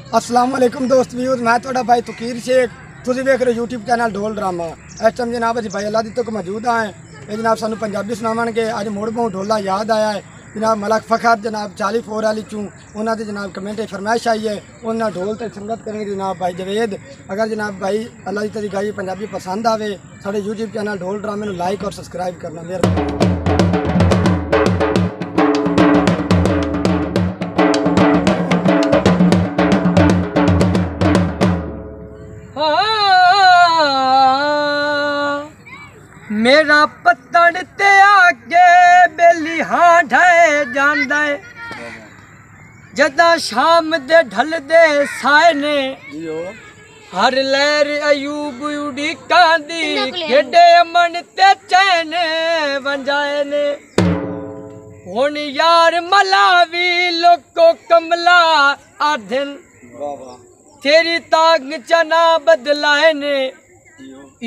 अस्सलाम वालेकुम दोस्त व्यूज़, मैं थोड़ा भाई तकीर शेख तुझे देख रहे यूट्यूब चैनल ढोल ड्रामा। इस टाइम जनाब अभी भाई अल्लाह दी तक मौजूद आए जनाब सानू पंजाबी सुनावणगे। अज मुड़ बहु ढोला याद आया है जनाब मलक फखर जनाब 44 वाली चूँ उन्होंने जनाब कमेंट फरमाइश आई है उन्होंने ढोल तक संगत करेंगे जनाब भाई जवेद। अगर जनाब भाई अल्लाह की तरी गाई पंजाबी पसंद आवे साढ़े यूट्यूब चैनल ढोल ड्रामे में लाइक और सब्सक्राइब करना मेहरबानी। मेरा पत्तन ते आगे बेली हाँ ढाए जांदा है जदा शाम दे ढल दे साए ने हर लहर अयूब उड़ी कांदी केडे अमन ते चैन वंजाए ने हुन यार मलावी लोको कमला आधन तेरी ताग चना बदलाए ने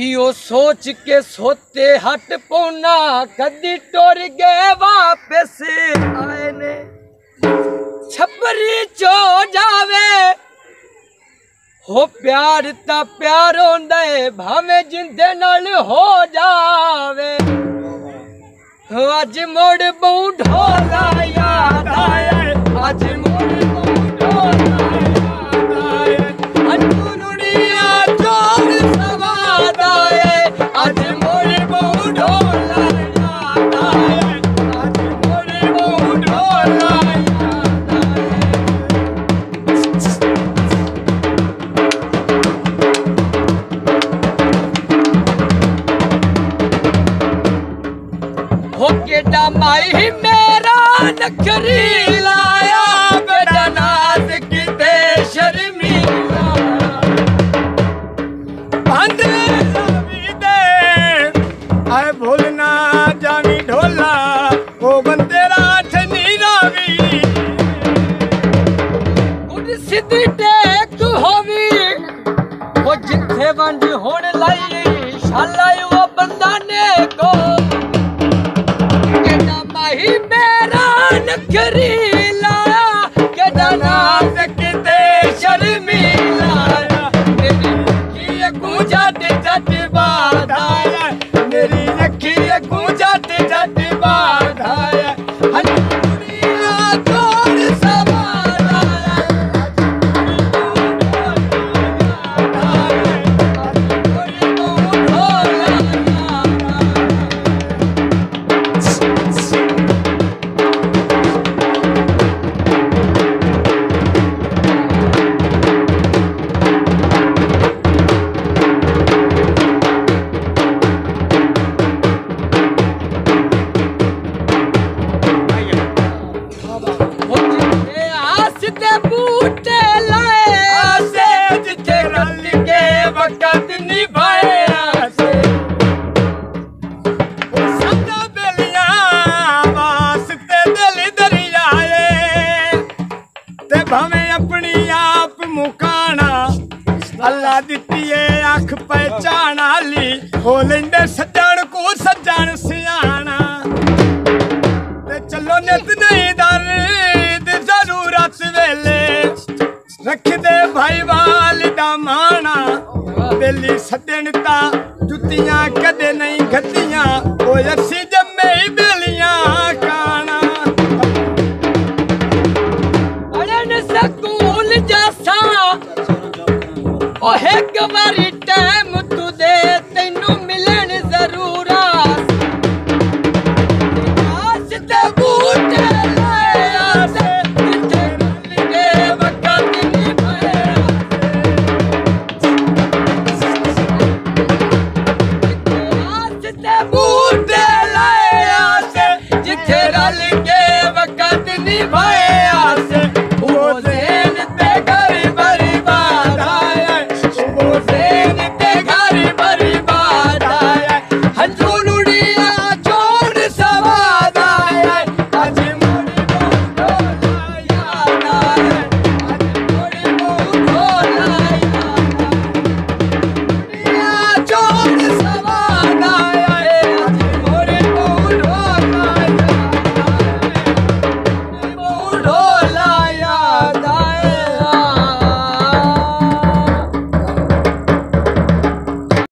इो सोच के सोते हट पौना कदी टुर गए वापस आए ने छपरी चो जावे हो प्यार ता प्यार होंदा है भावे जिंदे नाल हो जावे अज मोड़ बहु ढोला याद आया अज मोड़ बहु ढोला याद आया अज नुड़िया जोर सवाद आए अज मोड़ बहु ढोला याद आए अज मोड़ बहु ढोला याद आए हो केडा माई मेरा नखरी लाया बेटा नाज किते शर्मीला बंद रवि दे आए भूलना जावी ढोला ओ बंदे राठ नी रावी उड़ सिद्धी टेक होवी ओ जिथे वंज होण लाई शाला वो बंदा ने को मेरा नखरी लाया के नाज किते शर्मीला मेरी अखी को जट जट बाध आया मेरी अखी को जट जट बाध आया हनुरिया जोर सवार आया अपनी आप मुकाना अल्लाह दिती है अख पहचान आली हो लेंदे सज्जन को सज्जन सियाना ते चलो नित नहीं दर्द जरूरत वेले रख दे भाई वाल दा माना बेली सदन ता जुतियां कदे नहीं गतियां ओ अस्सी जम्मे ही बेलियां काना स्कूल जैसा ओ एक बारी